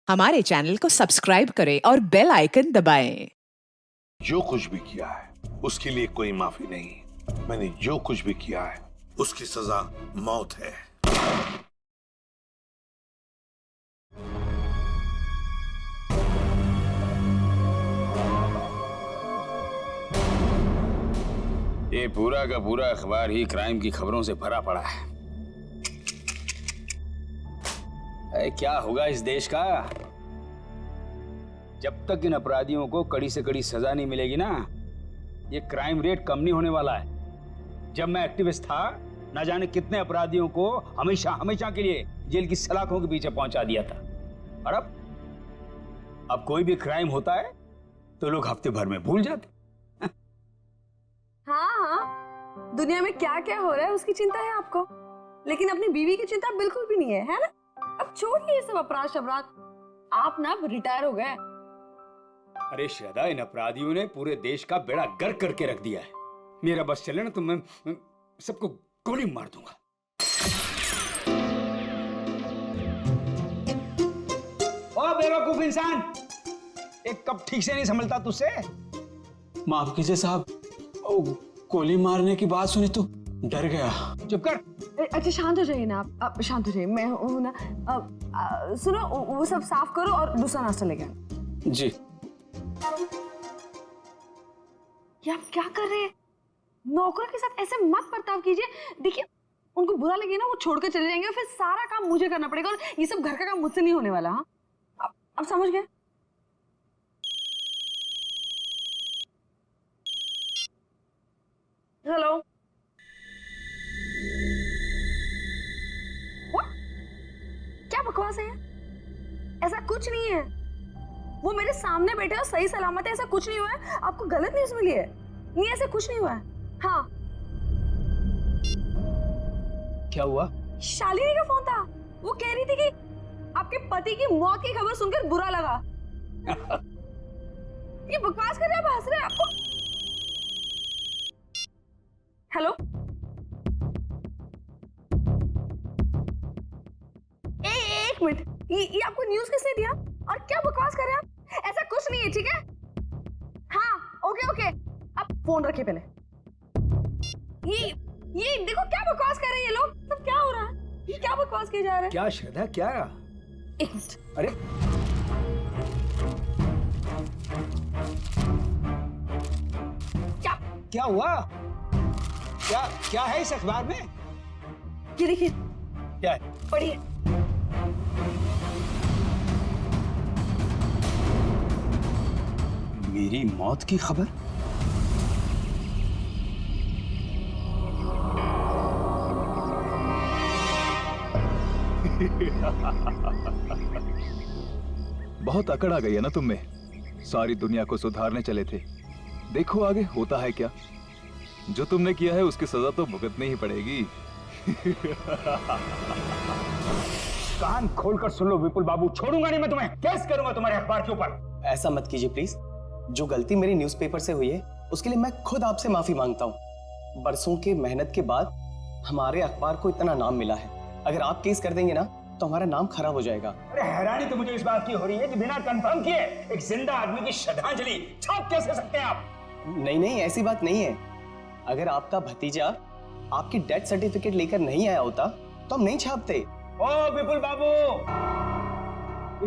हमारे चैनल को सब्सक्राइब करें और बेल आइकन दबाएं। जो कुछ भी किया है उसके लिए कोई माफी नहीं। मैंने जो कुछ भी किया है उसकी सजा मौत है। ये पूरा का पूरा अखबार ही क्राइम की खबरों से भरा पड़ा है। क्या होगा इस देश का जब तक इन अपराधियों को कड़ी से कड़ी सजा नहीं मिलेगी ना। ये क्राइम रेट कम नहीं होने वाला है। जब मैं एक्टिविस्ट था ना जाने कितने अपराधियों को हमेशा हमेशा के लिए जेल की सलाखों के पीछे पहुंचा दिया था। और अब कोई भी क्राइम होता है तो लोग हफ्ते भर में भूल जाते। हाँ, दुनिया में क्या क्या हो रहा है उसकी चिंता है आपको, लेकिन अपनी बीवी की चिंता बिल्कुल भी नहीं है ना? अब छोड़िए ये सब अपराध शबराध, आप ना अब रिटायर हो गए। अरे श्रद्धा, इन अपराधियों ने पूरे देश का बेड़ा गर्क करके रख दिया है। मेरा बस चले ना तो मैं सबको गोली मार दूंगा। ओ बेवकूफ इंसान, एक कप ठीक से नहीं संभलता तुझसे। माफ कीजिए साहब, गोली मारने की बात सुनी तो डर गया। चुप कर। अच्छा शांत हो जाइए ना आप शांत हो जाइए। मैं हूँ ना। सुनो, वो सब साफ करो और दूसरा नाश्ता लेके आना। जी। ये आप क्या कर रहे हैं? नौकरों के साथ ऐसे मत बर्ताव कीजिए। देखिए, उनको बुरा लगे ना, वो छोड़ कर चले जाएंगे और फिर सारा काम मुझे करना पड़ेगा और ये सब घर का काम मुझसे नहीं होने वाला। हाँ, आप समझ गए? हेलो। क्या बकवास है? ऐसा कुछ नहीं है। वो मेरे सामने बैठे और सही सलामत है, ऐसा कुछ नहीं हुआ है। आपको गलत न्यूज़ मिली है। नहीं, ऐसा कुछ नहीं हुआ है। हाँ। क्या हुआ? शालिनी का फोन था। वो कह रही थी कि आपके पति की मौत की खबर सुनकर बुरा लगा। ये बकवास कर रहे हैं, आप हंस रहे हैं। आपको हेलो, एक मिनट, ये आपको न्यूज़ किसने दिया और क्या बकवास कर रहे हैं आप? ऐसा कुछ नहीं है, ठीक है? हाँ, ओके, आप फोन रखिए पहले। ये देखो क्या बकवास कर रहे हैं ये लोग। सब क्या हो रहा है? ये क्या बकवास किए जा रहे हैं? क्या श्रद्धा, क्या? एक मिनट। अरे क्या हुआ? क्या है इस अखबार में? ये देखिए, क्या है? पढ़िए। मेरी मौत की खबर? बहुत अकड़ आ गई है ना तुम में। सारी दुनिया को सुधारने चले थे, देखो आगे होता है क्या। जो तुमने किया है उसकी सजा तो भुगतनी ही पड़ेगी। कान खोलकर सुन लो विपुल बाबू, छोड़ूंगा नहीं मैं तुम्हें। केस करूंगा तुम्हारे अखबार के ऊपर। ऐसा मत कीजिए प्लीज। जो गलती मेरी न्यूज़पेपर से हुई है उसके लिए मैं खुद आपसे माफी मांगता हूँ। बरसों के मेहनत के बाद हमारे अखबार को इतना नाम मिला है। अगर आप केस कर देंगे ना तो हमारा नाम खराब हो जाएगा। अरे हैरानी तो मुझे इस बात की हो रही है कि बिना कंफर्म किए एक जिंदा आदमी की श्रद्धांजलि छाप कैसे सकते हैं आप? नहीं, ऐसी बात नहीं है। अगर आपका भतीजा आपकी डेथ सर्टिफिकेट लेकर नहीं आया होता तो हम नहीं छापते। ओ विपुल बाबू,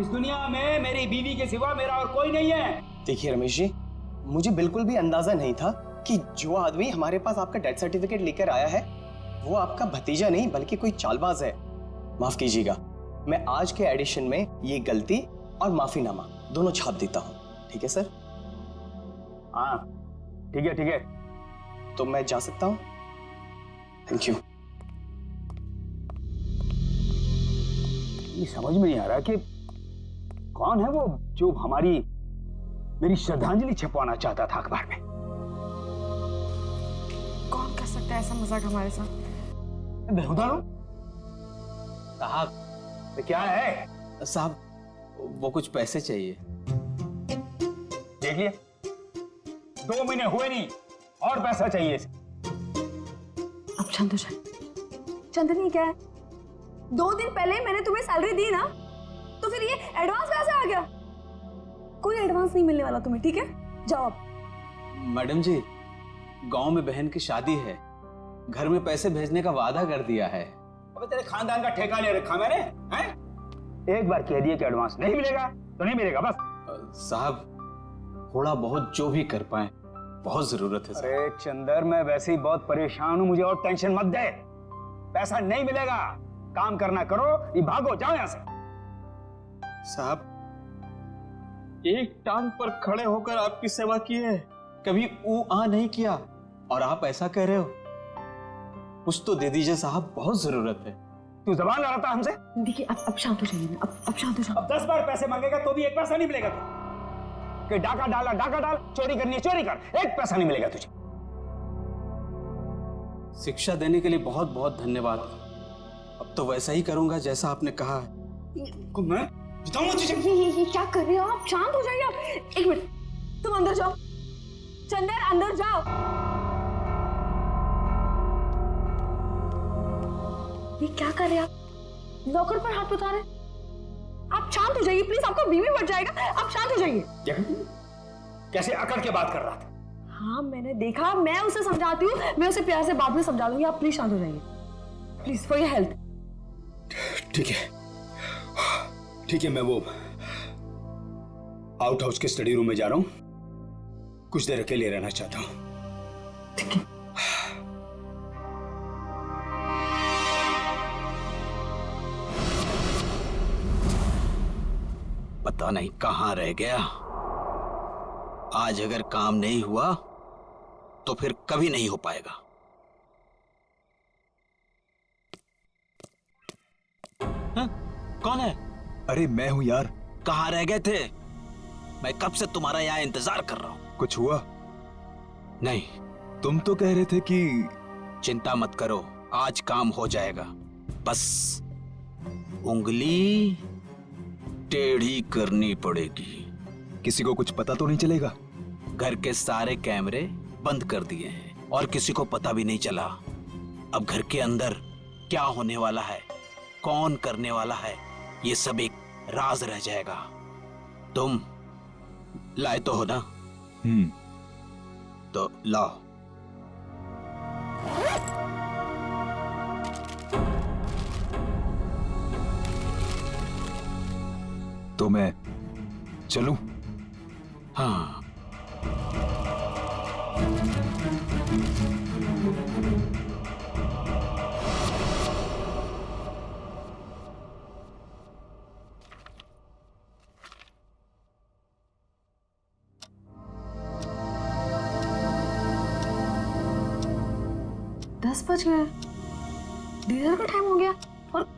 इस दुनिया में मेरी बीवी के सिवा मेरा और कोई नहीं है। देखिए रमेश जी, मुझे बिल्कुल भी अंदाजा नहीं था कि जो आदमी हमारे पास आपका डेथ सर्टिफिकेट लेकर आया है वो आपका भतीजा नहीं बल्कि कोई चालबाज है। माफ कीजिएगा, मैं आज के एडिशन में ये गलती और माफीनामा दोनों छाप देता हूँ। ठीक है सर? हाँ ठीक है। तो मैं जा सकता हूँ? Thank you. ये समझ में नहीं आ रहा कि कौन है वो जो मेरी श्रद्धांजलि छपवाना चाहता था अखबार में। कौन कर सकता है ऐसा मजाक हमारे साथ? साहब तो क्या है? साहब, वो कुछ पैसे चाहिए। देखिए, 2 महीने हुए नहीं और पैसा चाहिए। अब शांत हो जाए। चंदनी क्या है? 2 दिन पहले मैंने तुम्हें सैलरी दी ना, तो फिर ये एडवांस कहाँ से आ आ गया? कोई एडवांस नहीं मिलने वाला तुम्हें, ठीक है? जाओ अब। मैडम जी, गांव में बहन की शादी है, घर में पैसे भेजने का वादा कर दिया है। अबे तेरे खानदान का ठेका ले रखा मैंने, हैं? एक बार कह दिए कि एडवांस नहीं मिलेगा तो नहीं मिलेगा बस। साहब, थोड़ा बहुत जो भी कर पाए, बहुत जरूरत है। अरे चंदर, मैं वैसे ही बहुत परेशान हूँ, मुझे और टेंशन मत दे। पैसा नहीं मिलेगा, काम करना करो, ये भागो, जाओ यहाँ से। साहब, एक टांग पर खड़े होकर आपकी सेवा की है, कभी ऊ आ नहीं किया, और आप ऐसा कह रहे हो? कुछ तो दे दीजिए साहब, बहुत जरूरत है। तू जबान लड़ाता हमसे? देखिए अब शांत हो जाइए, अब शांत हो जाओ। अब 10 बार पैसे मांगेगा तो भी एक पैसा नहीं मिलेगा तुझे। कि डाका डाला, डाका डाल, चोरी करनी है चोरी कर, एक पैसा नहीं मिलेगा तुझे। शिक्षा देने के लिए बहुत बहुत धन्यवाद। अब तो वैसा ही करूंगा जैसा आपने कहा है। मैं बताऊंगा तुझे। ये क्या कर रहे हो आप? शांत हो जाइए आप। एक मिनट, तुम अंदर जाओ। चंदर, अंदर जाओ। ये क्या कर रहे हैं आप? नौकर पर हाथ उठा रहे हैं? आप शांत हो जाइए प्लीज, आपका बीवी बढ़ जाएगा। आप शांत हो जाइए। कैसे अकड़ के बात कर रहा था? हाँ मैंने देखा, मैं उसे समझाती हूँ, मैं उसे प्यार से बाद में समझा दूंगी। आप प्लीज शांत हो जाइए, प्लीज, फॉर योर हेल्थ। ठीक है, ठीक है, मैं वो आउट हाउस के स्टडी रूम में जा रहा हूं, कुछ देर अकेले रहना चाहता हूं। ठीक है। पता नहीं कहां रह गया। आज अगर काम नहीं हुआ तो फिर कभी नहीं हो पाएगा। हाँ? कौन है? अरे मैं हूं यार। कहां रह गए थे? मैं कब से तुम्हारा यहाँ इंतजार कर रहा हूं। कुछ हुआ? नहीं। तुम तो कह रहे थे कि चिंता मत करो, आज काम हो जाएगा। बस उंगली टेढ़ी करनी पड़ेगी। किसी को कुछ पता तो नहीं चलेगा? घर के सारे कैमरे बंद कर दिए हैं और किसी को पता भी नहीं चला। अब घर के अंदर क्या होने वाला है, कौन करने वाला है, ये सब एक राज रह जाएगा। तुम लाए तो हो ना? तो लाओ। तो मैं चलूं? हाँ। दस बज गए, डिनर का टाइम हो गया, और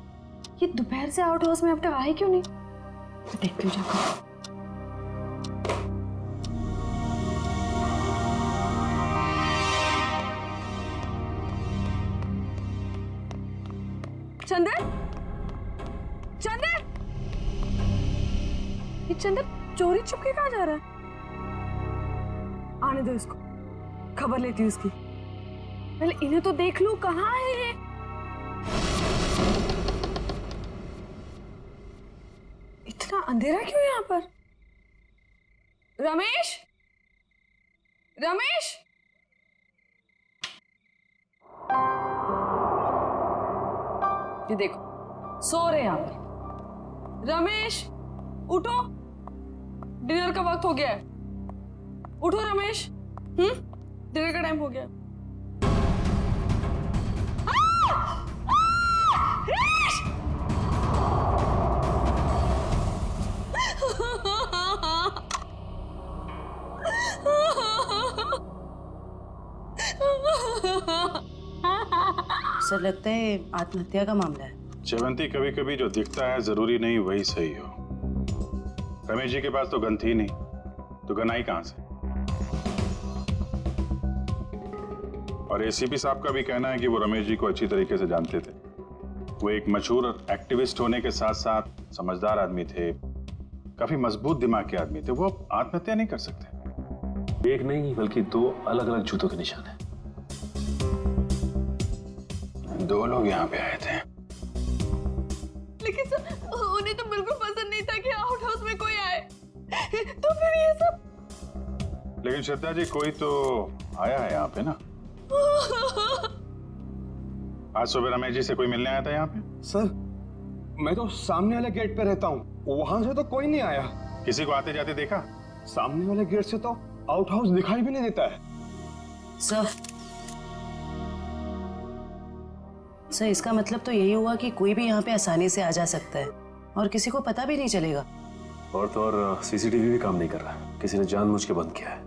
ये दोपहर से आउट हाउस में अब तक आए क्यों नहीं? देखती हूँ जाकर। चंदर, चंदर, ये चंदर चोरी छुपके कहाँ जा रहा है? आने दो इसको, खबर लेती हूँ इसकी। पहले इन्हें तो देख लूं, कहाँ है ये? इतना अंधेरा क्यों यहाँ पर? रमेश, रमेश, ये देखो सो रहे हैं आप। रमेश उठो, डिनर का वक्त हो गया है। उठो रमेश, डिनर का टाइम हो गया। सर लगता है आत्महत्या का मामला है। चवंती, कभी कभी जो दिखता है जरूरी नहीं वही सही हो। रमेश जी के पास तो गन थी नहीं, तो गन आई कहां से? और एसीपी साहब का भी कहना है कि वो रमेश जी को अच्छी तरीके से जानते थे। वो एक मशहूर एक्टिविस्ट होने के साथ साथ समझदार आदमी थे, काफी मजबूत दिमाग के आदमी थे। वो आत्महत्या नहीं कर सकते। एक नहीं बल्कि दो अलग अलग जूतों के निशान है। दो लोग यहाँ पे आए थे। लेकिन सर उन्हें तो बिल्कुल पसंद नहीं था कि आउट हाउस में कोई लेकिन श्रद्धा जी कोई तो आया है यहाँ पे ना? आज सुबह रमेश जी से कोई मिलने आया था यहाँ पे? सर मैं तो सामने वाले गेट पे रहता हूँ, वहां से तो कोई नहीं आया। किसी को आते जाते देखा? सामने वाले गेट से तो आउट हाउस दिखाई भी नहीं देता है। सर इसका मतलब तो यही हुआ कि कोई भी यहाँ पे आसानी से आ जा सकता है और किसी को पता भी नहीं चलेगा। और तो और सीसीटीवी भी काम नहीं कर रहा, किसी ने जानबूझ के बंद किया है।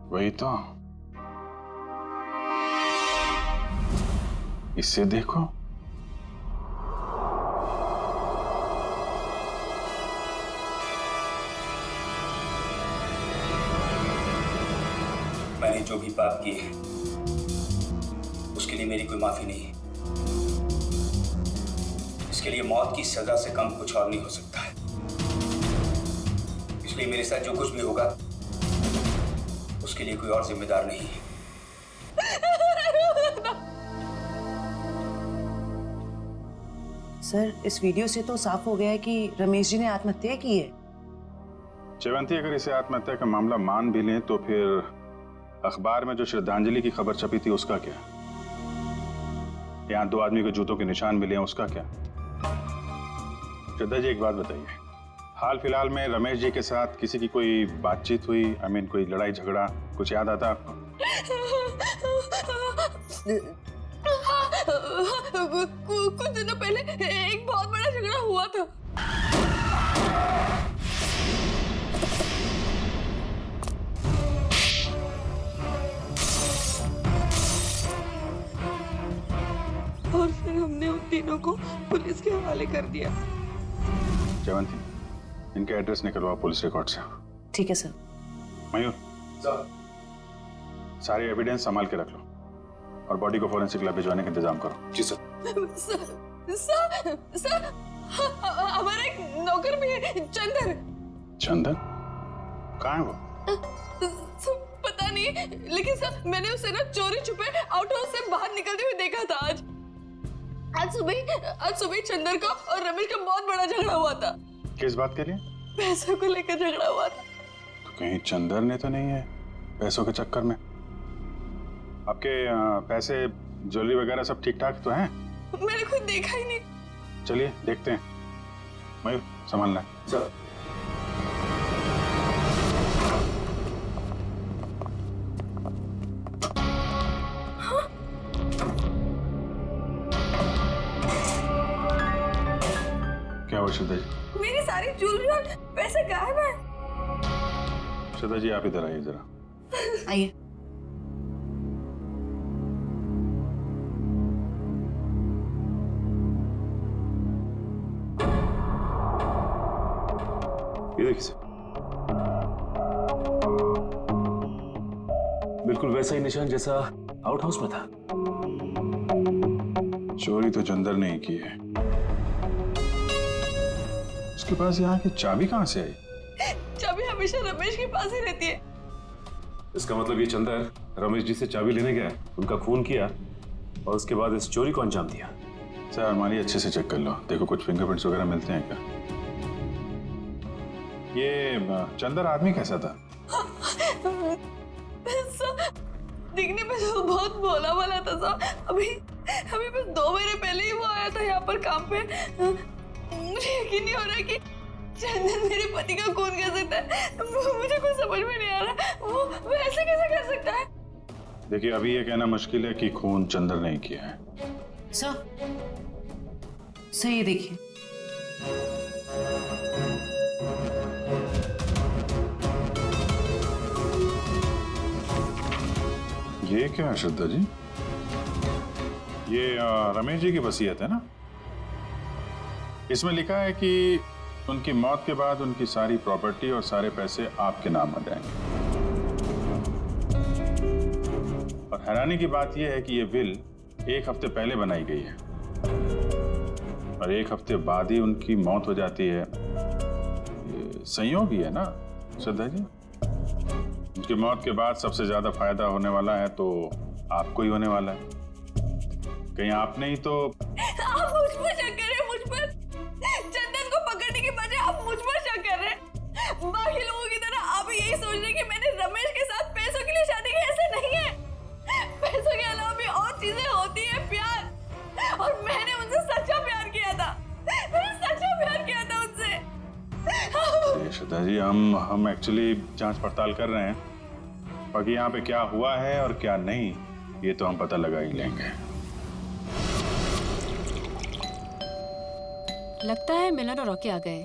वही तो, इससे देखो। मैंने जो भी पाप किए हैं उसके लिए मेरी कोई माफी नहीं है। इसके लिए मौत की सजा से कम कुछ और नहीं हो सकता है। इसलिए मेरे साथ जो कुछ भी होगा उसके लिए कोई और जिम्मेदार नहीं है। सर इस वीडियो से तो साफ हो गया है कि रमेश जी ने आत्महत्या की है। जयवंती, अगर इसे आत्महत्या का मामला मान भी लें तो फिर अखबार में जो श्रद्धांजलि की खबर छपी थी उसका क्या? यहाँ 2 आदमी के जूतों के निशान मिले हैं, उसका क्या? श्रद्धा जी एक बात बताइए, हाल फिलहाल में रमेश जी के साथ किसी की कोई बातचीत हुई? कोई लड़ाई झगड़ा कुछ याद आता आपको? कुछ दिनों पहले एक बहुत बड़ा झगड़ा हुआ था। और फिर हमने उन तीनों को पुलिस के हवाले कर दिया। जयवंती, इनके एड्रेस निकलवा पुलिस रिकॉर्ड से। ठीक है सर। मयूर, सारे एविडेंस संभाल के रख लो और बॉडी को फॉरेंसिक लैब भिजवाने का इंतजाम करो। जी सर। सर हमारा एक नौकर भी है, चंदन। चंदन कहाँ है वो? पता नहीं, लेकिन सर मैंने उसे ना चोरी छुपे आउट हाउस से बाहर निकलते हुए देखा था। आज सुबह चंदन का और रमेश का बहुत बड़ा झगड़ा हुआ था। किस बात के लिए? पैसों को लेकर झगड़ा हुआ था। तो कहीं चंदन ने तो नहीं है पैसों के चक्कर में? आपके पैसे ज्वेलरी वगैरह सब ठीक ठाक तो हैं? मैंने खुद देखा ही नहीं। चलिए देखते हैं। मयूर संभालना सर। क्या हुआ श्रद्धा जी? मेरी सारी ज्वेलरी और पैसे गायब हैं। श्रद्धा जी आप इधर आइए जरा। आइए। ये देखिए सर, बिल्कुल वैसा ही निशान जैसा आउट हाउस में था। चोरी तो चंदर ने ही की है। उसके पास यहाँ की चाबी कहाँ से आई? चाबी हमेशा रमेश के पास ही रहती है। इसका मतलब ये चंदर रमेश जी से चाबी लेने गया, उनका खून किया और उसके बाद इस चोरी को अंजाम दिया। सर अलमारी अच्छे से चेक कर लो, देखो कुछ फिंगरप्रिंट्स वगैरह मिलते हैं क्या? ये चंदर आदमी कैसा था? दिखने में तो बहुत भोला वाला था सर। अभी बस 2 महीने पहले ही वो आया था यहाँ पर काम पे। मुझे यकीन नहीं हो रहा कि चंदन मेरे पति का खून कर सकता है। मुझे कुछ समझ में नहीं आ रहा, वो ऐसे कैसे कर सकता है? देखिए अभी ये कहना मुश्किल है कि खून चंदर ने किया है। सर ये देखिए। ये क्या है श्रद्धा जी? ये रमेश जी की वसीयत है ना? इसमें लिखा है कि उनकी मौत के बाद उनकी सारी प्रॉपर्टी और सारे पैसे आपके नाम आ जाएंगे। और हैरानी की बात यह है कि ये विल 1 हफ्ते पहले बनाई गई है और 1 हफ्ते बाद ही उनकी मौत हो जाती है। ये संयोग ही है ना श्रद्धा जी? उनकी मौत के बाद सबसे ज्यादा फायदा होने वाला है तो आपको ही होने वाला है। कहीं आपने ही तो। आप मुझ पर शक कर रहे हैं, मुझ पर। चंदन को पकड़ने के बजाय आप मुझ पर शक कर रहे हैं। बाकी लोगों की तरह आप यही सोच रहे हैं कि मैंने रमेश के साथ श्रद्धा जी, हम एक्चुअली जांच पड़ताल कर रहे हैं। बाकी यहाँ पे क्या हुआ है और क्या नहीं, ये तो हम पता लगा ही लेंगे। लगता है मिलन और रॉकी आ गए।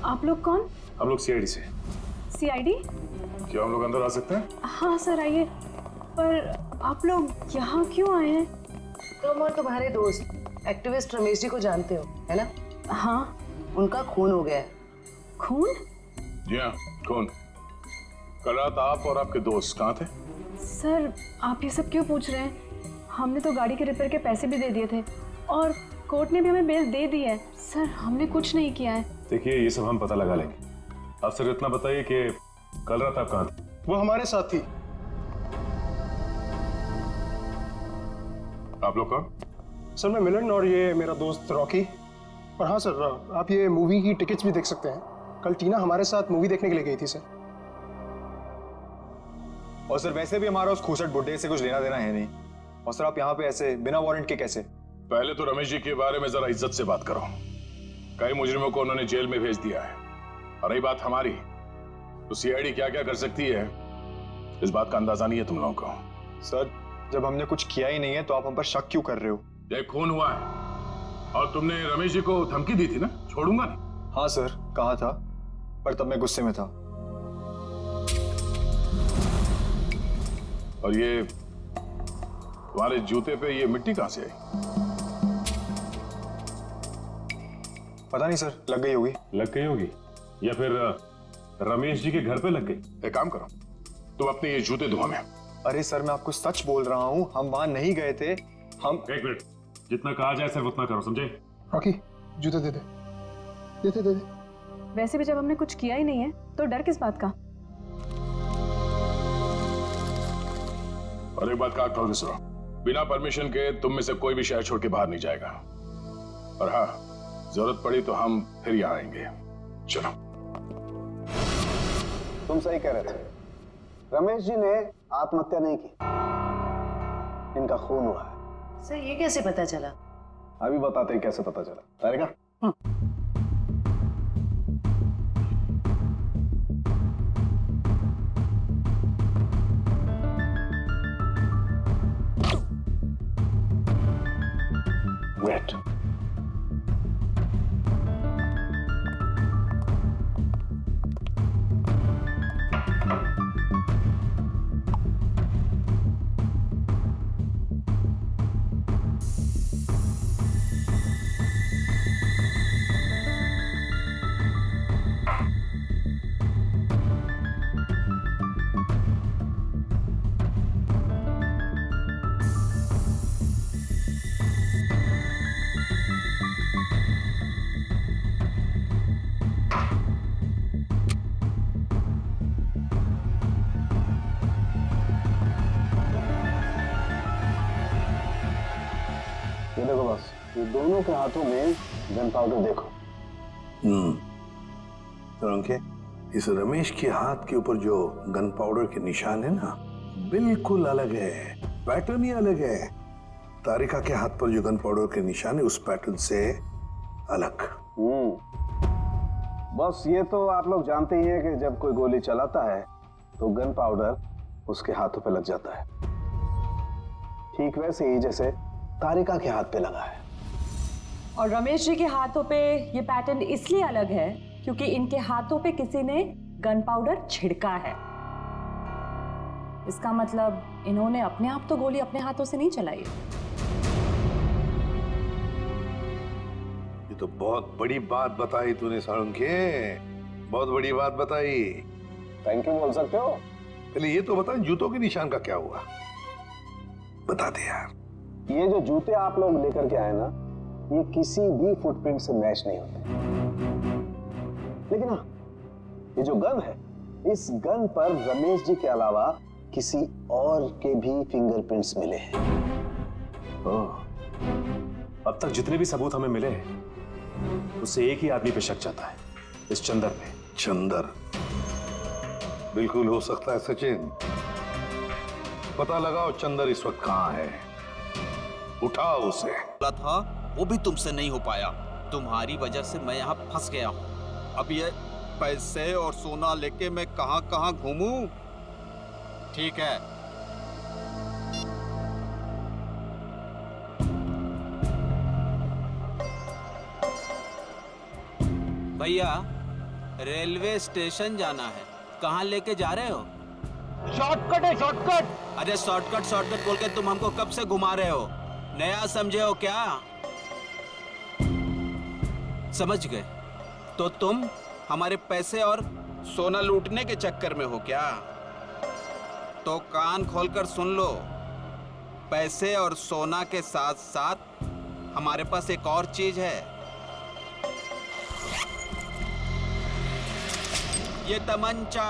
आप लोग कौन? हम लोग सीआईडी से। सीआईडी? क्या हम लोग अंदर आ सकते हैं? हाँ सर आइए, पर आप लोग यहाँ क्यों आए हैं? तुम और तुम्हारे दोस्त एक्टिविस्ट रमेश जी को जानते हो, है ना? हाँ। उनका खून हो गया है। खून? जी हाँ, खून। कल रात आप और आपके दोस्त कहाँ थे? सर आप ये सब क्यों पूछ रहे हैं? हमने तो गाड़ी के रिपेयर के पैसे भी दे दिए थे और कोर्ट ने भी हमें बेल दे दी है। सर हमने कुछ नहीं किया है। देखिए, ये सब हम पता लगा लेंगे। आप सिर्फ इतना बताइए कि कल रात आप कहाँ थे? वो हमारे साथ थी। आप लोग कौन? सर मैं मिलन और ये मेरा दोस्त रॉकी। और हाँ सर, आप ये मूवी की टिकट्स भी देख सकते हैं। कल टीना हमारे साथ मूवी देखने के लिए गई थी सर। और सर वैसे भी हमारा उस खूसट बुड्ढे से कुछ लेना देना है नहीं। और सर आप यहाँ पे ऐसे बिना वारंट के कैसे? पहले तो रमेश जी के बारे में जरा इज्जत से बात करो। कई मुजरिमों को उन्होंने जेल में भेज दिया है। और रही बात हमारी, तो सीआईडी क्या क्या कर सकती है, इस बात का अंदाजा नहीं है तुम लोगों को। सर जब हमने कुछ किया ही नहीं है तो आप हम पर शक क्यों कर रहे हो? ये खून हुआ है और तुमने रमेश जी को धमकी दी थी ना, छोड़ूंगा नहीं। हाँ सर कहा था, पर तब मैं गुस्से में था। और ये तुम्हारे जूते पे ये मिट्टी कहां से आई? पता नहीं सर, लग गई होगी। लग गई होगी या फिर रमेश जी के घर पे लग गई। एक काम करो, तुम अपने ये जूते धो में। अरे सर मैं आपको सच बोल रहा हूँ, हम वहां नहीं गए थे। हम एक मिनट, जितना कहा जाए सिर्फ उतना करो, समझे? रॉकी जूते दे दे, दे दे। वैसे भी जब हमने कुछ किया ही नहीं है तो डर किस बात का? और एक बात का ख्याल सुनो, बिना परमिशन के तुम में से कोई भी शहर छोड़ के बाहर नहीं जाएगा। और हाँ, जरूरत पड़ी तो हम फिर यहाँ आएंगे। चलो। तुम सही कह रहे थे, रमेश जी ने आत्महत्या नहीं की, इनका खून हुआ है। सर ये कैसे पता चला? अभी बताते हैं कैसे पता चला। तारिका वेट। ये देखो बस, ये दोनों के हाथों में गन पाउडर देखो। रंके, इस रमेश के हाथ के ऊपर जो गन पाउडर के निशान है ना, बिल्कुल अलग है, पैटर्न ही अलग है। तारिका के हाथ पर जो गन पाउडर के निशान है उस पैटर्न से अलग। बस ये तो आप लोग जानते ही हैं कि जब कोई गोली चलाता है तो गन पाउडर उसके हाथों पे लग जाता है। ठीक वैसे ही जैसे तारिका के हाथ पे लगा है। और रमेश जी के हाथों पे ये पैटर्न इसलिए अलग है क्योंकि इनके हाथों पे किसी ने गन पाउडर छिड़का है। इसका मतलब इन्होंने अपने आप तो गोली अपने हाथों से नहीं चलाई। ये तो बहुत बड़ी बात बताई तूने साळुंखे, बहुत बड़ी बात बताई। थैंक यू बोल सकते हो। पहले ये तो बता, जूतों के निशान का क्या हुआ? बता दे यार। ये जो जूते आप लोग लेकर के आए ना, ये किसी भी फुटप्रिंट से मैच नहीं होते। लेकिन हाँ, ये जो गन है, इस गन पर रमेश जी के अलावा किसी और के भी फिंगरप्रिंट्स मिले हैं। अब तक जितने भी सबूत हमें मिले हैं उससे एक ही आदमी पे शक जाता है, इस चंदर पे। चंदर बिल्कुल हो सकता है सचिन। पता लगाओ चंदर इस वक्त कहां है। उठाओ उसे। बोला था वो भी तुमसे नहीं हो पाया। तुम्हारी वजह से मैं यहाँ फंस गया हूँ। अब ये पैसे और सोना लेके मैं कहाँ कहाँ घूमूं? ठीक है, भैया रेलवे स्टेशन जाना है। कहाँ लेके जा रहे हो? शॉर्टकट है, शॉर्टकट। अरे शॉर्टकट शॉर्टकट बोल के तुम हमको कब से घुमा रहे हो? नया समझे हो क्या? समझ गए? तो तुम हमारे पैसे और सोना लूटने के चक्कर में हो क्या? तो कान खोलकर सुन लो, पैसे और सोना के साथ साथ हमारे पास एक और चीज है। ये तमंचा।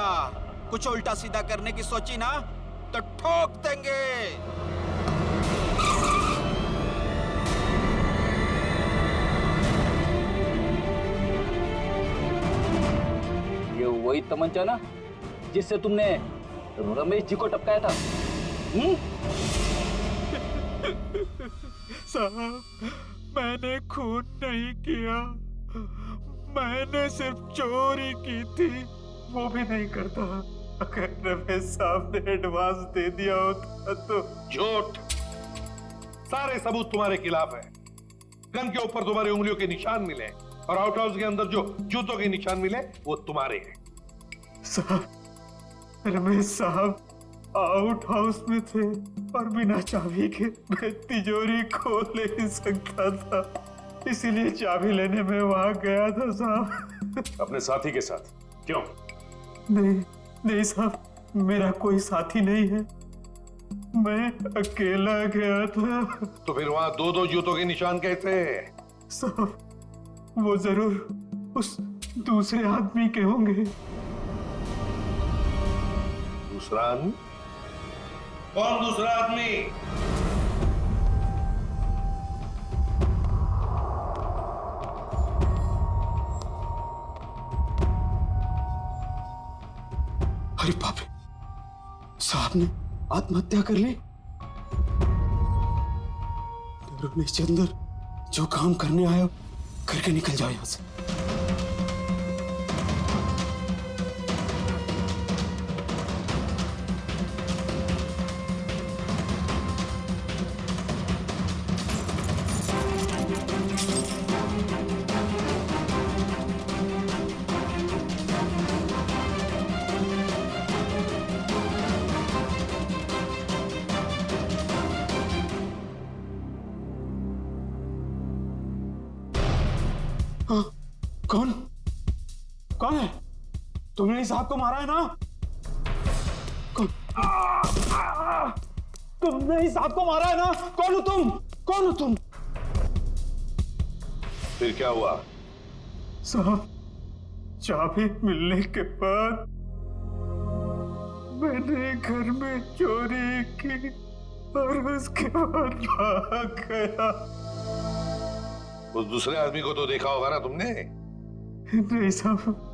कुछ उल्टा सीधा करने की सोची ना तो ठोक देंगे। ये वही तमंचा ना जिससे तुमने रमेश जी को टपकाया था? साहब, मैंने खून नहीं किया, मैंने सिर्फ चोरी की थी, वो भी नहीं करता। अगर रमेश साहब ने एडवांस दे दिया होता तो। झूठ। सारे सबूत तुम्हारे खिलाफ है। गन के ऊपर तुम्हारी उंगलियों के निशान मिले और आउट हाउस के अंदर जो जूतों के निशान मिले वो तुम्हारे हैं। साहब, रमेश साहब आउट हाउस में थे और बिना चाबी के मैं तिजोरी खोल नहीं सकता था, इसीलिए चाबी लेने में वहां गया था साहब। अपने साथी के साथ? क्यों? नहीं साहब, मेरा कोई साथी नहीं है, मैं अकेला गया था। तो फिर वहां दो दो जूतों के निशान कैसे? साहब, वो जरूर उस दूसरे आदमी के होंगे। दूसरा आदमी? कौन दूसरा आदमी? अरे बाप रे, साहब ने आत्महत्या कर ली। रमेश चंद्र, जो काम करने आया करके निकल जाओ यहां से। कौन है? तुमने इस साहब को मारा है ना? तुमने इस साहब को मारा है ना? कौन हो तुम? कौन हो तुम? फिर क्या हुआ? साहब, चाबी मिलने के बाद मैंने घर में चोरी की और उसके बाद भाग गया। उस दूसरे आदमी को तो देखा होगा ना तुमने? नहीं साहब,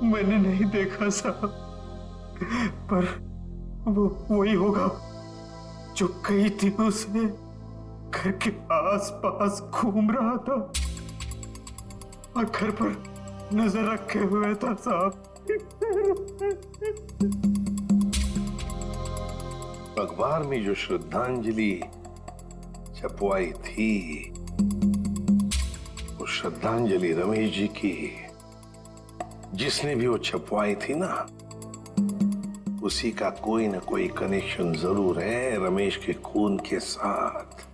मैंने नहीं देखा साहब, पर वो वही होगा जो कई दिनों से घर के आस-पास घूम रहा था और घर पर नजर रखे हुए था साहब। अखबार में जो श्रद्धांजलि छपवाई थी, वो श्रद्धांजलि रमेश जी की, जिसने भी वो छपवाई थी ना, उसी का कोई ना कोई कनेक्शन जरूर है रमेश के खून के साथ।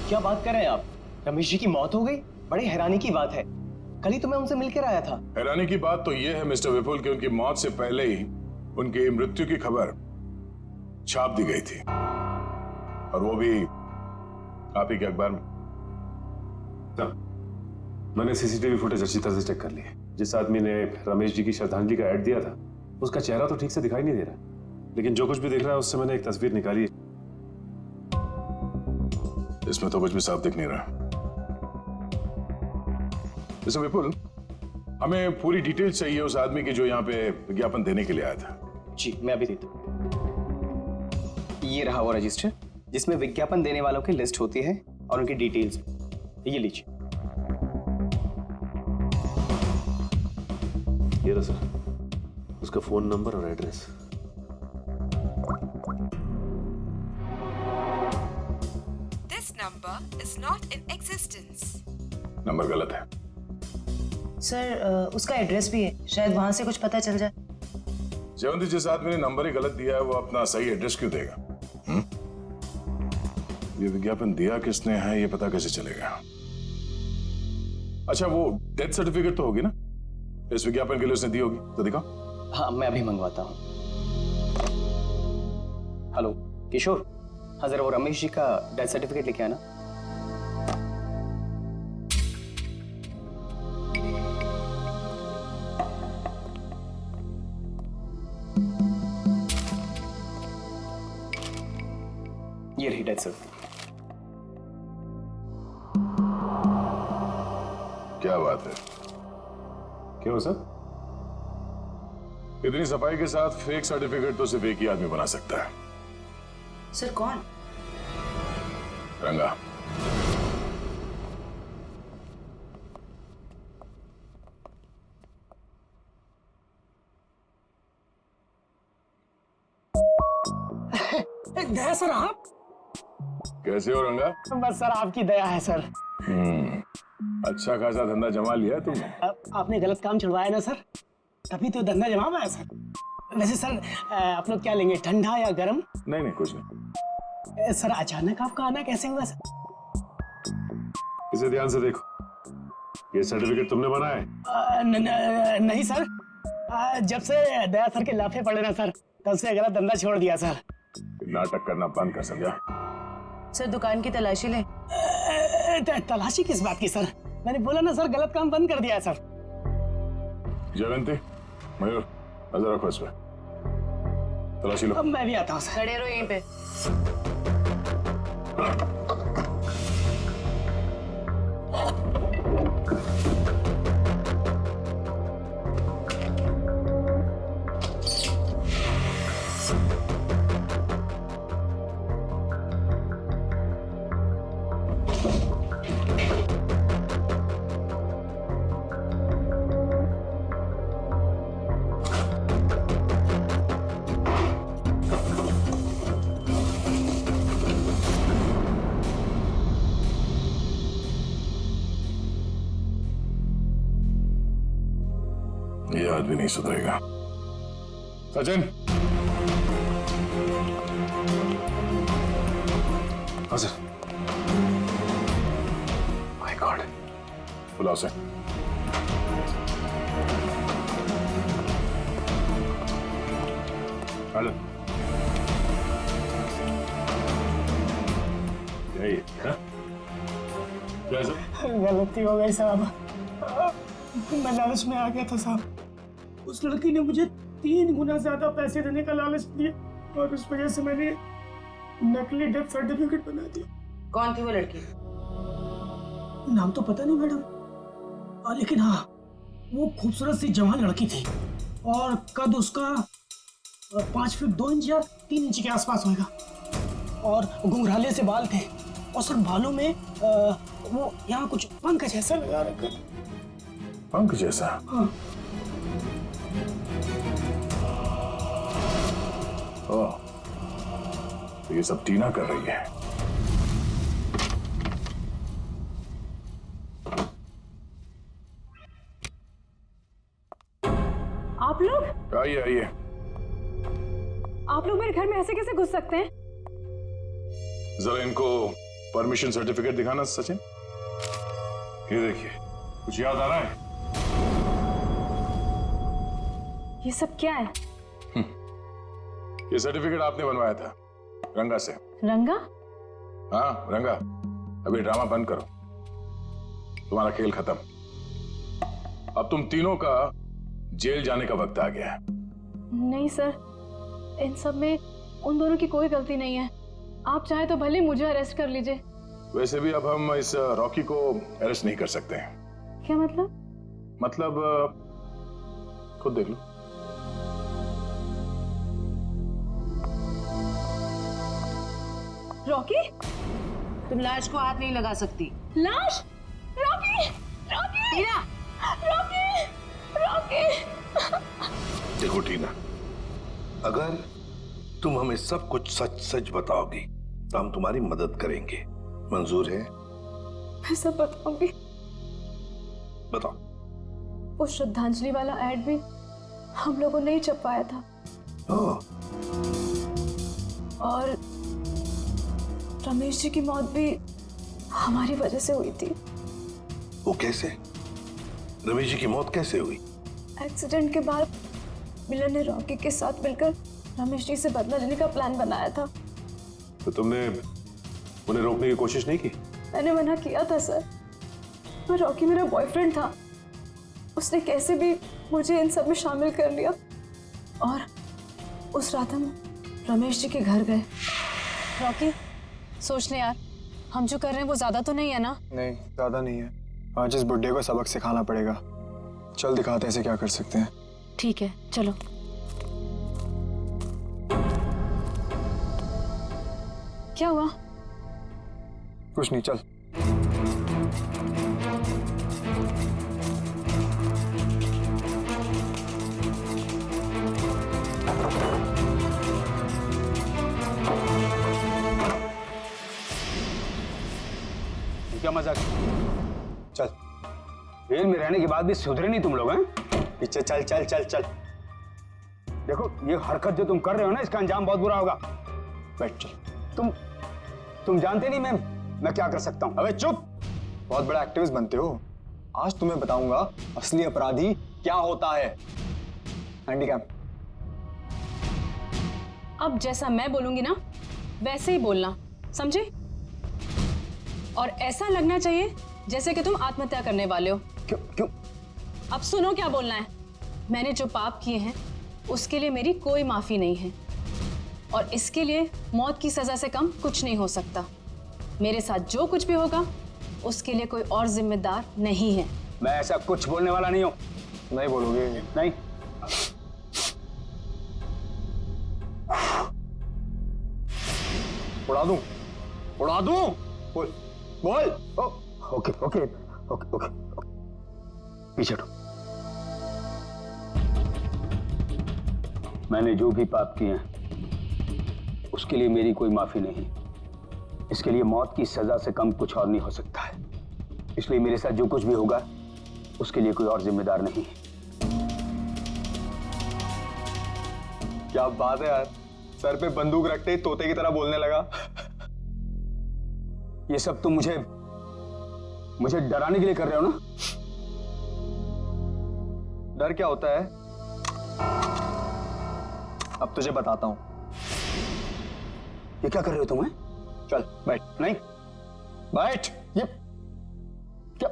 क्या बात कर रहे हैं आप? रमेश जी की मौत हो गई? बड़ी हैरानी की बात है। कल ही तो मैं उनसे मिलकर आया था। हैरानी की बात तो यह है मिस्टर विपुल कि उनकी मौत से पहले ही उनकी मृत्यु की खबर छाप दी गई थी, और वो भी आप ही के अखबार में। मैंने सीसीटीवी फुटेज अच्छी तरह से चेक कर ली है। जिस आदमी ने रमेश जी की श्रद्धांजलि का ऐड दिया था, उसका चेहरा तो ठीक से दिखाई नहीं दे रहा, लेकिन जो कुछ भी दिख रहा है उससे मैंने एक तस्वीर निकाली है। इसमें तो कुछ भी साफ दिख नहीं रहा। मिस्टर विपुल, हमें पूरी डिटेल चाहिए उस आदमी की जो यहाँ पे विज्ञापन देने के लिए आया था। जी, मैं अभी देता हूं। ये रहा वो रजिस्टर, जिसमें विज्ञापन देने वालों की लिस्ट होती है और उनकी डिटेल्स। ये लीजिए। ये रहा सर, उसका फोन नंबर और address. This number is not in existence. Number गलत है। सर उसका एड्रेस भी है, शायद वहां से कुछ पता चल जाए। जयवंती, जिस आदमी ने नंबर ही गलत दिया है वो अपना सही एड्रेस क्यों देगा? ये विज्ञापन दिया किसने है ये पता कैसे चलेगा? अच्छा, वो डेथ सर्टिफिकेट तो होगी ना इस विज्ञापन के लिए उसने दी होगी, तो दिखाओ। हाँ, मैं अभी मंगवाता हूँ। हेलो किशोर, हाँ जरा वो रमेश जी का डेथ सर्टिफिकेट लेके आना। ये रही डेथ सर्टिफिकेट। क्या बात है? क्यों सर? इतनी सफाई के साथ फेक सर्टिफिकेट तो सिर्फ एक ही आदमी बना सकता है। सर कौन? रंगा। दया सर, आप कैसे हो रंगा? बस सर आपकी दया है सर। अच्छा खासा धंधा जमा लिया है तुमने। आपने गलत काम छुड़वाया ना सर, तभी तो धंधा जमा पाया सर। वैसे सर आप लोग क्या लेंगे, ठंडा या गर्म? नहीं कुछ नहीं। सर अचानक आपका आना कैसे हुआ सर? इसे ध्यान से देखो, ये सर्टिफिकेट तुमने बनाया है? नहीं सर, जब से दया सर के लाफे पड़े ना सर, तब से गलत धंधा छोड़ दिया सर। नाटक करना बंद कर, समझा? सर दुकान की तलाशी ले। तलाशी किस बात की सर? मैंने बोला ना सर, गलत काम बंद कर दिया है सर। जयवंती, मयूर, नजर रखो इस पे, तलाशी लो। अब मैं भी आता हूँ सर। खड़े रहो यहीं पे। ये आदमी नहीं सुधरेगा। सचिन। हाँ सर। माय गॉड, बुलाओ से। हेलो, यही है? क्या सर? गलती हो गई साहब, मैं लालच में आ गया था साहब। उस लड़की ने मुझे 3 गुना ज्यादा पैसे देने का लालच दिया और उस वजह से मैंने नकली डेथ सर्टिफिकेट बना दिया। कौन थी वो लड़की? नाम तो पता नहीं मैडम, लेकिन हाँ वो खूबसूरत सी जवान लड़की थी और कद उसका 5 फीट 2 इंच या 3 इंच के आसपास होगा और घुंघराले से बाल थे और सर बालों में वो यहाँ कुछ पंख जैसा लगा रखा। पंख जैसा? हाँ। ओह, तो ये सब टीना कर रही है। आप लोग? आइए आइए। आप लोग मेरे घर में ऐसे कैसे घुस सकते हैं? जरा इनको परमिशन सर्टिफिकेट दिखाना सचिन। ये देखिए, कुछ याद आ रहा है? ये सब क्या है? ये सर्टिफिकेट आपने बनवाया था रंगा से। रंगा? हाँ रंगा, अभी ड्रामा बंद करो, तुम्हारा खेल खत्म। अब तुम तीनों का जेल जाने का वक्त आ गया है। नहीं सर, इन सब में उन दोनों की कोई गलती नहीं है। आप चाहे तो भले मुझे अरेस्ट कर लीजिए। वैसे भी अब हम इस रॉकी को अरेस्ट नहीं कर सकते हैं। क्या मतलब? मतलब खुद देख लो। रॉकी, तुम लाश को हाथ नहीं लगा सकती। लाश? रॉकी, रॉकी, टीना, रॉकी, रॉकी। देखो टीना, अगर तुम हमें सब कुछ सच सच बताओगी तो हम तुम्हारी मदद करेंगे। मंजूर है? मैं सब बताऊंगी। बताओ। वो श्रद्धांजलि वाला एड भी हम लोगों ने ही छपवाया था। और रमेश जी की मौत भी हमारी वजह से हुई थी। वो कैसे? रमेश जी की मौत कैसे हुई? एक्सीडेंट के बाद मिलन ने रॉकी के साथ मिलकर रमेश जी से बदला लेने का प्लान बनाया था। तो तुमने उन्हें रोकने की कोशिश नहीं की? मैंने मना किया था सर, पर रॉकी मेरा बॉयफ्रेंड था। उसने कैसे भी मुझे इन सब में शामिल कर लिया और उस रात हम रमेश जी के घर गए। रॉकी, सोच ले यार, हम जो कर रहे हैं वो ज्यादा तो नहीं है ना? नहीं, ज्यादा नहीं है। आज इस बुड्ढे को सबक सिखाना पड़ेगा। चल दिखाते हैं इसे क्या कर सकते हैं। ठीक है, चलो। क्या हुआ? कुछ नहीं, चल। क्या मजाक? चल। जेल में रहने के बाद भी सुधरे नहीं तुम लोग हैं? पीछे चल चल चल चल। देखो, ये हरकत जो तुम कर रहे हो ना, इसका अंजाम बहुत बुरा होगा। बैठ चल। तुम जानते नहीं मैं क्या कर सकता हूँ। अबे चुप! बहुत बड़ा एक्टिविस्ट बनते हो। आज तुम्हें बताऊंगा असली अपराधी क्या होता है। हैंडीकैम। अब जैसा मैं बोलूंगी ना वैसे ही बोलना, समझे? और ऐसा लगना चाहिए जैसे कि तुम आत्महत्या करने वाले हो। क्यों? अब सुनो क्या बोलना है। मैंने जो पाप किए हैं उसके लिए मेरी कोई माफी नहीं है, और इसके लिए मौत की सजा से कम कुछ नहीं हो सकता। मेरे साथ जो कुछ भी होगा उसके लिए कोई और जिम्मेदार नहीं है। मैं ऐसा कुछ बोलने वाला नहीं हूँ। नहीं बोलोगे? नहीं। उड़ा दूं? उड़ा दूं? बोल बोल। ओके ओके ओके ओके, पीछे हटो। मैंने जो भी पाप किए हैं उसके लिए मेरी कोई माफी नहीं। इसके लिए मौत की सजा से कम कुछ और नहीं हो सकता है। इसलिए मेरे साथ जो कुछ भी होगा उसके लिए कोई और जिम्मेदार नहीं है। क्या बात है यार, सर पे बंदूक रखते ही तोते की तरह बोलने लगा। ये सब तुम मुझे डराने के लिए कर रहे हो ना? डर क्या होता है अब तुझे बताता हूं। ये क्या कर रहे हो तुम? चल बैठ। नहीं, बैठ। ये क्या?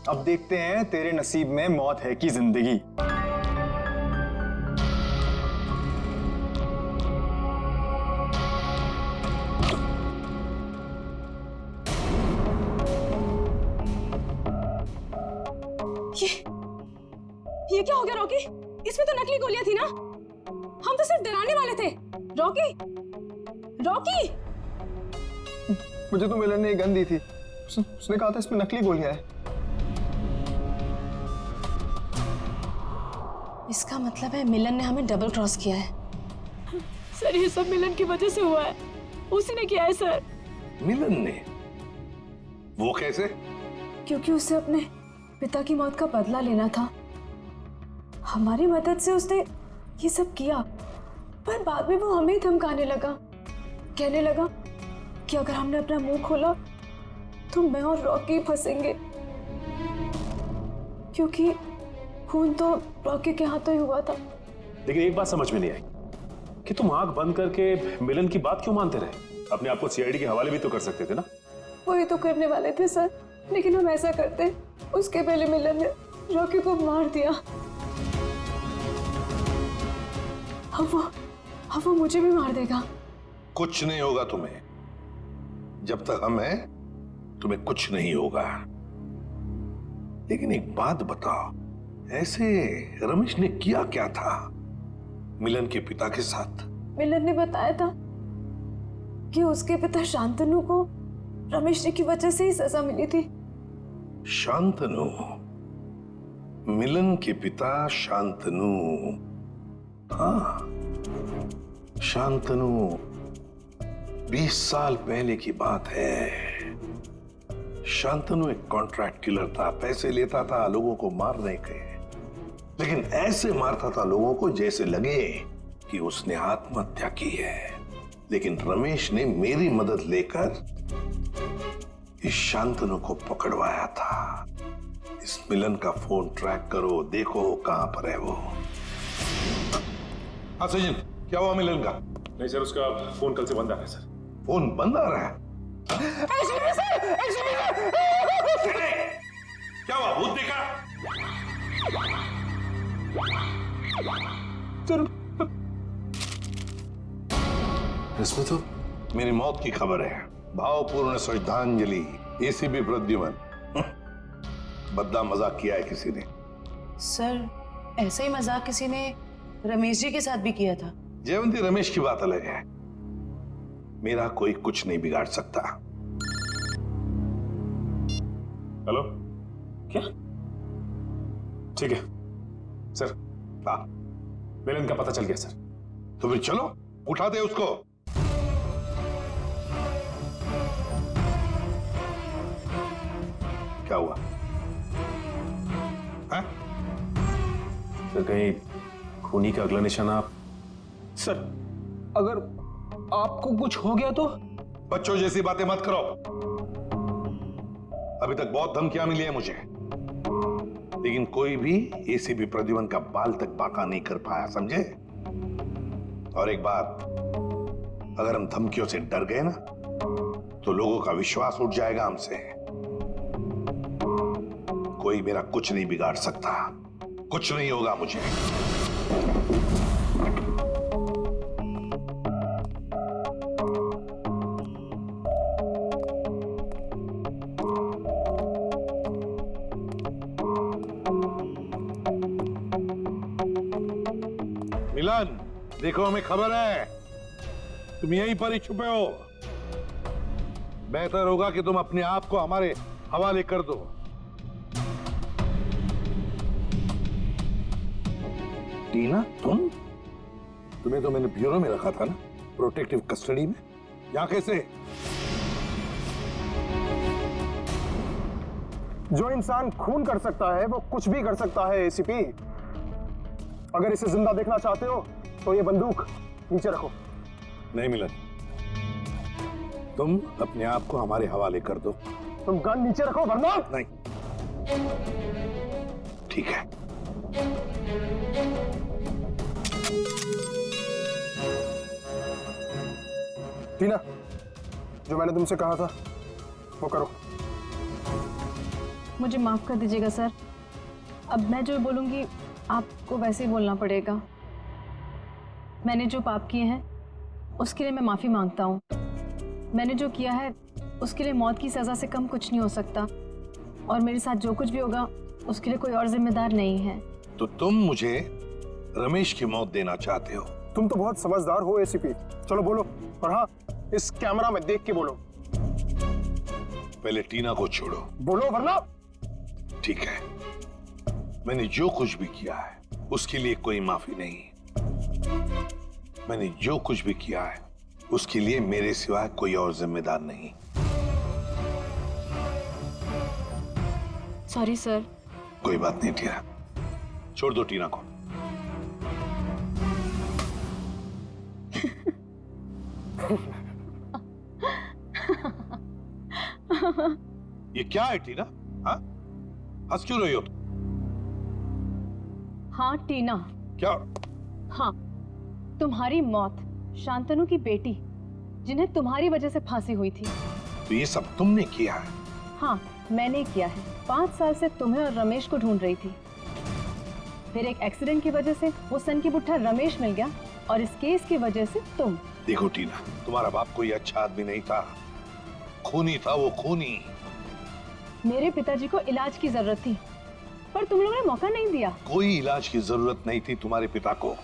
अब देखते हैं तेरे नसीब में मौत है कि जिंदगी। ये क्या हो गया रॉकी? इसमें तो नकली गोलियां थी ना? हम तो सिर्फ डराने वाले थे। Rocky, Rocky! मुझे तो मिलन ने गन दी थी। उसने कहा था इसमें नकली गोलियां हैं। इसका मतलब है मिलन ने हमें डबल क्रॉस किया है। सर, ये सब मिलन की वजह से हुआ है। उसी ने किया है सर। मिलन ने? वो कैसे? क्योंकि उसे अपने पिता की मौत का बदला लेना था। हमारी मदद से उसने ये सब किया, पर बाद में वो हमें ही धमकाने लगा। कहने लगा कि अगर हमने अपना मुंह खोला तो मैं और रॉकी फंसेंगे, क्योंकि खून तो रॉकी के हाथों ही हुआ था। लेकिन एक बात समझ में नहीं आई कि तुम आंख बंद करके मिलन की बात क्यों मानते रहे? अपने आप को सीआईडी के हवाले भी तो कर सकते थे ना? वही तो करने वाले थे सर, लेकिन हम ऐसा करते उसके पहले मिलन ने रॉकी को मार दिया। अब वो मुझे भी मार देगा। कुछ नहीं होगा तुम्हें। जब तक हम हैं तुम्हें कुछ नहीं होगा। लेकिन एक बात बताओ, ऐसे रमेश ने किया क्या था मिलन के पिता के साथ? मिलन ने बताया था कि उसके पिता शांतनु को रमेश जी की वजह से ही सजा मिली थी। शांतनु, मिलन के पिता शांतनु। हाँ, शांतनु 20 साल पहले की बात है। शांतनु एक कॉन्ट्रैक्ट किलर था, पैसे लेता था लोगों को मारने के, लेकिन ऐसे मारता था लोगों को जैसे लगे कि उसने आत्महत्या की है। लेकिन रमेश ने मेरी मदद लेकर इस शांतनु को पकड़वाया था। इस मिलन का फोन ट्रैक करो, देखो कहां पर है वो। हाँ सचिन, क्या हुआ मिलन का? नहीं सर, उसका फोन कल से बंद आ रहा है सर। फोन बंद आ रहा है? क्या हुआ, भूत देखा? इसमें तो मेरी मौत की खबर है। भावपूर्ण श्रद्धांजलि, एसीपी प्रद्युमन। बद्दा मजाक किया है किसी ने। सर, ऐसा ही मजाक किसी ने रमेश जी के साथ भी किया था। जयवंती, रमेश की बात अलग है। मेरा कोई कुछ नहीं बिगाड़ सकता। हेलो, क्या? ठीक है सर। हाँ, मिलन का पता चल गया सर। तो फिर चलो, उठाते उसको। क्या हुआ? है? सर, कहीं खूनी का अगला निशाना आप? सर, अगर आपको कुछ हो गया तो? बच्चों जैसी बातें मत करो। अभी तक बहुत धमकियां मिली है मुझे, लेकिन कोई भी एसीपी प्रद्युमन का बाल तक बांका नहीं कर पाया, समझे? और एक बात, अगर हम धमकियों से डर गए ना, तो लोगों का विश्वास उठ जाएगा हमसे। कोई मेरा कुछ नहीं बिगाड़ सकता, कुछ नहीं होगा मुझे। मिलन, देखो हमें खबर है तुम यहीं पर ही छुपे हो। बेहतर होगा कि तुम अपने आप को हमारे हवाले कर दो। टीना, तुम्हें तो मैंने ब्यूरो में रखा था ना, प्रोटेक्टिव कस्टडी में। यहां कैसे? जो इंसान खून कर सकता है वो कुछ भी कर सकता है एसीपी। अगर इसे जिंदा देखना चाहते हो तो ये बंदूक नीचे रखो। नहीं मिलन, तुम अपने आप को हमारे हवाले कर दो। तुम गन नीचे रखो वरना। नहीं, ठीक है। टीना, जो मैंने तुमसे कहा था वो करो। मुझे माफ कर दीजिएगा सर, अब मैं जो बोलूंगी आपको वैसे ही बोलना पड़ेगा। मैंने जो पाप किए हैं उसके लिए मैं माफी मांगता हूँ। मैंने जो किया है उसके लिए मौत की सजा से कम कुछ नहीं हो सकता, और मेरे साथ जो कुछ भी होगा उसके लिए कोई और जिम्मेदार नहीं है। तो तुम मुझे रमेश की मौत देना चाहते हो? तुम तो बहुत समझदार हो एसीपी। चलो बोलो, और हाँ, इस कैमरा में देख के बोलो। पहले टीना को छोड़ो। बोलो वरना। ठीक है, मैंने जो कुछ भी किया है उसके लिए कोई माफी नहीं। मैंने जो कुछ भी किया है उसके लिए मेरे सिवाय कोई और जिम्मेदार नहीं। Sorry sir. कोई बात नहीं टीना, छोड़ दो टीना को। ये क्या है टीना? हाँ, हंस क्यों रही हो तुम? हाँ टीना। क्या? हाँ, तुम्हारी मौत शांतनु की बेटी, जिन्हें तुम्हारी वजह से फांसी हुई थी। तो ये सब तुमने किया है? हाँ, मैंने किया है। 5 साल से तुम्हें और रमेश को ढूंढ रही थी। फिर एक एक्सीडेंट की वजह से वो सन की बुट्ठा रमेश मिल गया, और इस केस की वजह से तुम। देखो टीना, तुम्हारा बाप कोई अच्छा आदमी नहीं था, खूनी था वो, खूनी। मेरे पिताजी को इलाज की जरूरत थी, पर तुम लोगों ने मौका नहीं दिया। कोई इलाज की जरूरत नहीं थी तुम्हारे पिता को।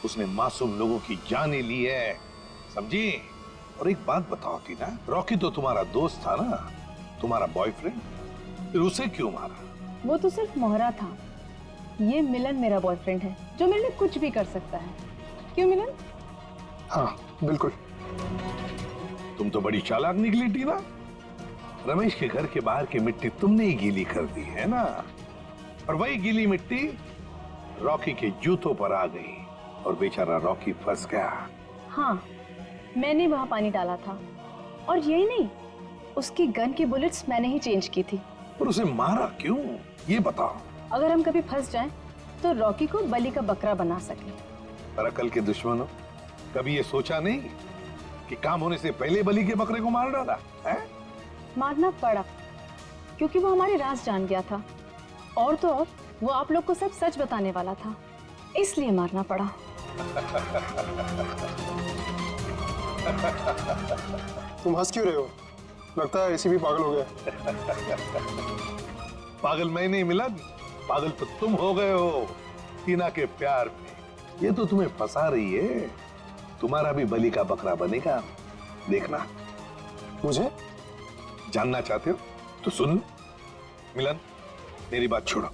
उसने मासूम लोगों की जानें ली है, समझी? और एक बात बताओ टीना, रॉकी तो तुम्हारा दोस्त था ना, तुम्हारा बॉयफ्रेंड, फिर उसे क्यों मारा? वो तो सिर्फ मोहरा था। ये मिलन मेरा बॉयफ्रेंड है जो मेरे लिए कुछ भी कर सकता है। क्यों मिलन? हाँ बिल्कुल। तुम तो बड़ी चालाक निकली टीना। रमेश के घर के बाहर की मिट्टी तुमने ही गीली कर दी है ना, और वही गीली मिट्टी रॉकी के जूतों पर आ गई और बेचारा रॉकी फंस गया। हाँ, मैंने वहां पानी डाला था, और यही नहीं, उसकी गन की बुलेट्स मैंने ही चेंज की थी। और उसे मारा क्यों, ये बताओ। अगर हम कभी फंस जाएं, तो रॉकी को बलि का बकरा बना सके। पर अकल के दुश्मनों, कभी ये सोचा नहीं कि काम होने से पहले बलि के बकरे को मार डाला है? मारना पड़ा क्योंकि वो हमारे राज जान गया था, और तो और वो आप लोग को सब सच बताने वाला था, इसलिए मारना पड़ा। तुम हंस क्यों रहे हो? लगता है एसीपी पागल हो गया। पागल मैं नहीं मिलन, पागल तो तुम हो गए हो टीना के प्यार में। ये तो तुम्हें फंसा रही है। तुम्हारा भी बलि का बकरा बनेगा, देखना। मुझे जानना चाहते हो तो सुन लो। मिलन, मेरी बात छोड़ो,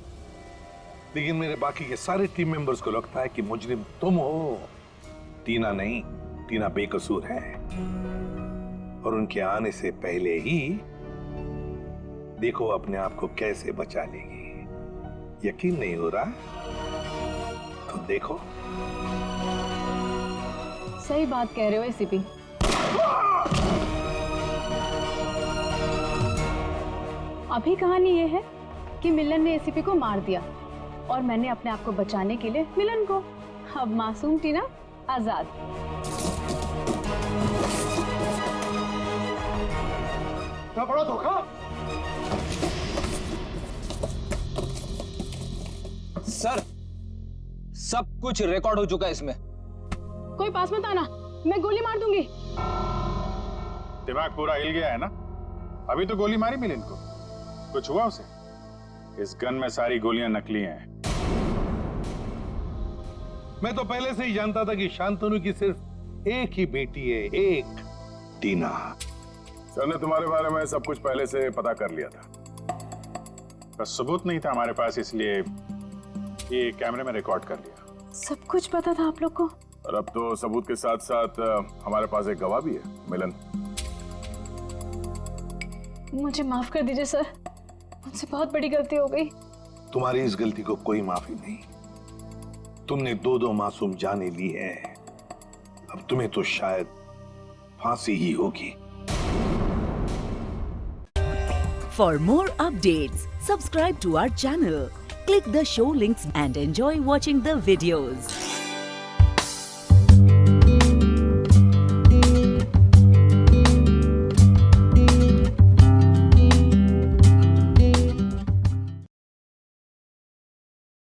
लेकिन मेरे बाकी के सारे टीम मेंबर्स को लगता है कि मुजरिम तुम हो, टीना नहीं। टीना बेकसूर है, और उनके आने से पहले ही देखो अपने आप को कैसे बचा लेगी। यकीन नहीं हो रहा तो देखो। सही बात कह रहे हो एसीपी। अभी कहानी ये है कि मिलन ने एसीपी को मार दिया, और मैंने अपने आप को बचाने के लिए मिलन को। अब मासूम टीना आजाद। क्या बड़ा धोखा। सर, सब कुछ रिकॉर्ड हो चुका है इसमें। कोई पास मत आना, मैं गोली मार दूंगी। दिमाग पूरा हिल गया है ना? अभी तो गोली मारी मिलिन को, कुछ हुआ उसे? इस गन में सारी गोलियां नकली हैं। मैं तो पहले से ही जानता था कि शांतनु की सिर्फ एक ही बेटी है, एक, टीना। सर ने तुम्हारे बारे में सब कुछ पहले से पता कर लिया था, पर सबूत नहीं था हमारे पास, इसलिए ये कैमरे में रिकॉर्ड कर लिया। सब कुछ पता था आप लोग को? और अब तो सबूत के साथ साथ हमारे पास एक गवाह भी है, मिलन। मुझे माफ कर दीजिए सर, मुझसे बहुत बड़ी गलती हो गई। तुम्हारी इस गलती को कोई माफी नहीं। तुमने दो मासूम जाने ली है, अब तुम्हें तो शायद फांसी ही होगी। For more updates, subscribe to our channel, click the show links and enjoy watching the videos.